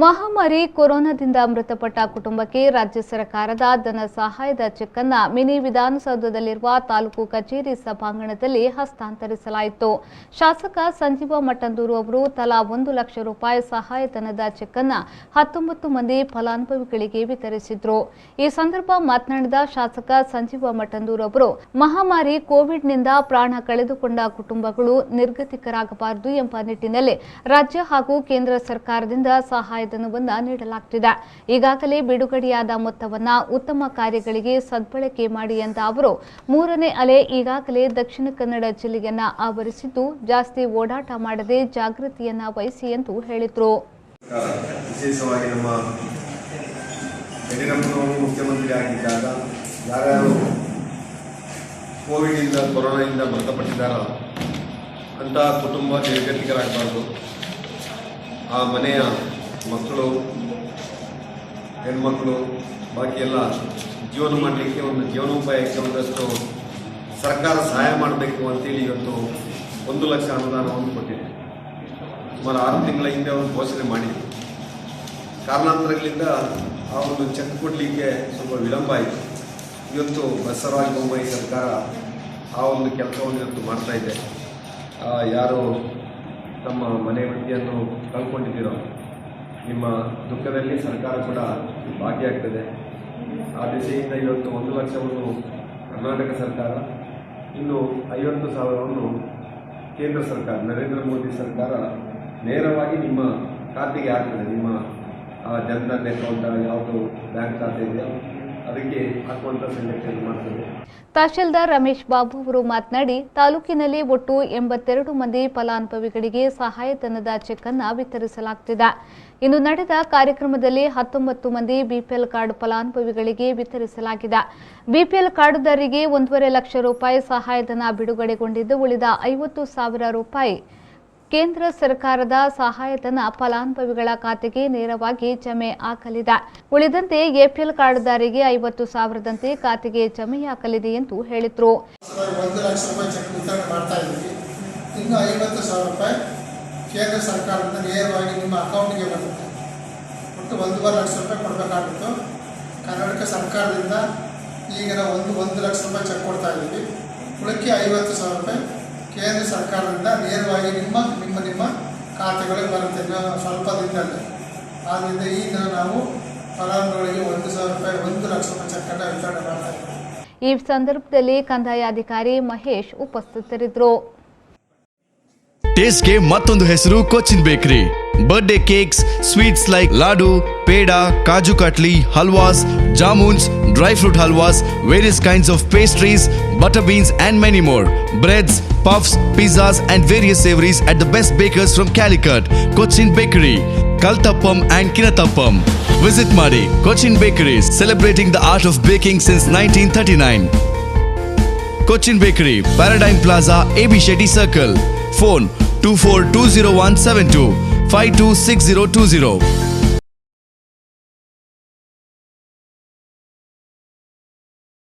ಮಹಾಮಾರಿ ಕೊರೋನಾದಿಂದ ಮೃತಪಟ್ಟ ಕುಟುಂಬಕ್ಕೆ ರಾಜ್ಯ ಸರ್ಕಾರದ ಧನ ಸಹಾಯದ ಚೆಕ್ ಅನ್ನು ಮಿನಿ ವಿಧಾನಸೌಧದಲ್ಲಿರುವ ತಾಲೂಕು ಕಚೇರಿ ಸಭಾಂಗಣದಲ್ಲಿ ಹಸ್ತಾಂತರಿಸಲಾಯಿತು. ಶಾಸಕ ಸಂಜೀವ ಮಠಂದೂರು ಅವರು ತಲಾ 1 ಲಕ್ಷ ರೂಪಾಯಿ ಸಹಾಯಧನದ ಚೆಕ್ ಅನ್ನು 19 ಮಂದಿ ಫಲಾನುಭವಿಗಳಿಗೆ ವಿತರಿಸಿದರು. ಈ ಸಂದರ್ಭ ಮಾತನಾಡಿದ ಶಾಸಕ ಸಂಜೀವ ಮಠಂದೂರು ಅವರು ಮಹಾಮಾರಿ ಕೋವಿಡ್ನಿಂದ ಪ್ರಾಣ ಕಳೆದುಕೊಂಡ ಕುಟುಂಬಗಳು ನಿರ್ಗತಿಕರಾಗಬಾರದು ಎಂಬ ನಿಟ್ಟಿನಲ್ಲಿ ರಾಜ್ಯ ಹಾಗೂ ಕೇಂದ್ರ ಸರ್ಕಾರದಿಂದ ಸಹಾಯಧನವನ್ನು ನೀಡಲಾಗುತ್ತಿದೆ. ಈಗಾಗಲೇ ಬಿಡುಗಡೆಯಾದ ಮೊತ್ತವನ್ನು ಉತ್ತಮ ಕಾರ್ಯಗಳಿಗೆ ಸದ್ಬಳಕೆ ಮಾಡಿ ಎಂದ ಅವರು, 3ನೇ ಅಲೆ ಈಗಾಗಲೇ ದಕ್ಷಿಣ ಕನ್ನಡ ಜಿಲ್ಲೆಯನ್ನ ಆವರಿಸಿದ್ದು ಜಾಸ್ತಿ ಓಡಾಟ ಮಾಡದೆ ಜಾಗೃತಿಯನ್ನ ವಹಿಸಿ ಎಂದು ಹೇಳಿದರು. ವಿಶೇಷವಾಗಿ ನಮ್ಮ ಯಡಿಯೂರಪ್ಪನವರು ಮುಖ್ಯಮಂತ್ರಿ ಆಗಿದ್ದಾಗ ಯಾರ್ಯಾರು ಕೋವಿಡ್ನಿಂದ ಕೊರೋನಾದಿಂದ ಮೃತಪಟ್ಟಿದ್ದಾರೋ ಅಂತಹ ಕುಟುಂಬ ನಿರ್ಗತಿಕರಾಗಬಾರ್ದು. ಆ ಮನೆಯ ಮಕ್ಕಳು, ಹೆಣ್ಮಕ್ಳು, ಬಾಕಿ ಎಲ್ಲ ಜೀವನ ಮಾಡಲಿಕ್ಕೆ ಒಂದು ಜೀವನೋಪಾಯಕ್ಕೆ ಒಂದಷ್ಟು ಸರ್ಕಾರ ಸಹಾಯ ಮಾಡಬೇಕು ಅಂತೇಳಿ ಇವತ್ತು 1 ಲಕ್ಷ ಅನುದಾನವನ್ನು ಕೊಟ್ಟಿದೆ. ಸುಮಾರು 6 ತಿಂಗಳ ಹಿಂದೆ ಅವರು ಘೋಷಣೆ ಮಾಡಿದೆ. ಕಾರಣಾಂತರಗಳಿಂದ ಆ ಒಂದು ಚೆಕ್ ಕೊಡಲಿಕ್ಕೆ ಸ್ವಲ್ಪ ವಿಳಂಬ ಆಯಿತು. ಇವತ್ತು ಬಸವರಾಜ ಬೊಮ್ಮಾಯಿ ಸರ್ಕಾರ ಆ ಒಂದು ಕೆಲಸವನ್ನು ಇವತ್ತು ಮಾಡ್ತಾ ಇದೆ. ಯಾರು ತಮ್ಮ ಮನೆ ವೃತ್ತಿಯನ್ನು ಕಳ್ಕೊಂಡಿದ್ದೀರೋ ನಿಮ್ಮ ದುಃಖದಲ್ಲಿ ಸರ್ಕಾರ ಕೂಡ ಭಾಗಿಯಾಗ್ತದೆ. ಆ ದಿಸೆಯಿಂದ ಇವತ್ತು 1 ಲಕ್ಷವನ್ನು ಕರ್ನಾಟಕ ಸರ್ಕಾರ, ಇನ್ನು 50,000ವನ್ನು ಕೇಂದ್ರ ಸರ್ಕಾರ, ನರೇಂದ್ರ ಮೋದಿ ಸರ್ಕಾರ ನೇರವಾಗಿ ನಿಮ್ಮ ಖಾತೆಗೆ ಹಾಕ್ತದೆ. ನಿಮ್ಮ ಜನಧನ್ ಅಕೌಂಟ್ ಯಾವುದು ಬ್ಯಾಂಕ್ ಖಾತೆ ಇದೆಯೋ ಅದಕ್ಕೆ ಹಾಕುವಂಥ ಸಂಘಟನೆ ಮಾಡ್ತದೆ. ತಹಶೀಲ್ದಾರ್ ರಮೇಶ್ ಬಾಬು ಅವರು ಮಾತನಾಡಿ, ತಾಲೂಕಿನಲ್ಲಿ ಒಟ್ಟು 82 ಮಂದಿ ಫಲಾನುಭವಿಗಳಿಗೆ ಸಹಾಯಧನದ ಚೆಕ್ ಅನ್ನು ವಿತರಿಸಲಾಗುತ್ತಿದೆ. ಇನ್ನು ನಡೆದ ಕಾರ್ಯಕ್ರಮದಲ್ಲಿ 19 ಮಂದಿ ಬಿಪಿಎಲ್ ಕಾರ್ಡ್ ಫಲಾನುಭವಿಗಳಿಗೆ ವಿತರಿಸಲಾಗಿದೆ. ಬಿಪಿಎಲ್ ಕಾರ್ಡುದಾರರಿಗೆ 1.5 ಲಕ್ಷ ರೂಪಾಯಿ ಸಹಾಯಧನ ಬಿಡುಗಡೆಗೊಂಡಿದ್ದು, ಉಳಿದ 50,000 ರೂಪಾಯಿ ಕೇಂದ್ರ ಸರ್ಕಾರದ ಸಹಾಯಧನ ಫಲಾನುಭವಿಗಳ ಖಾತೆಗೆ ನೇರವಾಗಿ ಜಮೆ ಆಗಲಿದೆ. ಉಳಿದಂತೆ ಎಪಿಎಲ್ ಕಾರ್ಡುದಾರರಿಗೆ 50,000ದಂತೆ ಖಾತೆಗೆ ಜಮೆಯಾಗಲಿದೆ ಎಂದು ಹೇಳಿದರು. 1 ಲಕ್ಷ ರೂಪಾಯಿ ಚೆಕ್ ವಿತರಣೆ ಮಾಡ್ತಾ ಇದ್ದೀವಿ. ಇನ್ನು 50,000 ರೂಪಾಯಿ ಕೇಂದ್ರ ಸರ್ಕಾರದಿಂದ ನೇರವಾಗಿ ನಿಮ್ಮ ಅಕೌಂಟ್ಗೆ ಬರುತ್ತೆ. ಒಟ್ಟು 1.5 ಲಕ್ಷ ರೂಪಾಯಿ ಕೊಡಬೇಕಾಗಿತ್ತು. ಕರ್ನಾಟಕ ಸರ್ಕಾರದಿಂದ ಈಗ ನಾವು 1 ಲಕ್ಷ ರೂಪಾಯಿ ಚೆಕ್ ಕೊಡ್ತಾ ಇದ್ದೀವಿ. ಉಳಿಕೆ 50,000 ರೂಪಾಯಿ ಕೇಂದ್ರ ಸರ್ಕಾರದಿಂದ ನೇರವಾಗಿ ನಿಮ್ಮ ಖಾತೆಗಳಿಗೆ ಬರುತ್ತೆ ಸ್ವಲ್ಪ ದಿನದಲ್ಲಿ. ಆದ್ದರಿಂದ ಈ ದಿನ ನಾವು ಫಲಾನುಭವಿಗಳಿಗೆ 1,000 ರೂಪಾಯಿ 1 ಲಕ್ಷ ರೂಪಾಯಿ ಚೆಕ್ ಅನ್ನು ವಿತರಣೆ ಮಾಡ್ತಾ ಇದ್ದೀವಿ. ಈ ಸಂದರ್ಭದಲ್ಲಿ ಕಂದಾಯ ಅಧಿಕಾರಿ ಮಹೇಶ್ ಉಪಸ್ಥಿತರಿದ್ದರು. ಟೇಸ್ಟ್ ಗೆ ಮತ್ತೊಂದು ಹೆಸರು Cochin bakery. Birthday cakes, sweets like laddu, peda, kaju katli, ಹಲ್ವಾಸ್, jamuns, dry fruit halwas, various kinds of pastries, butter beans and many more. Breads, puffs, pizzas and various savories at the best bakers from Calicut. Cochin Bakery, Kaltappam and Kinatappam. Visit Madi, Cochin Bakeries, celebrating the art of baking since 1939. Cochin Bakery, Paradigm Plaza, AB Shetty Circle. Phone 24201725262020.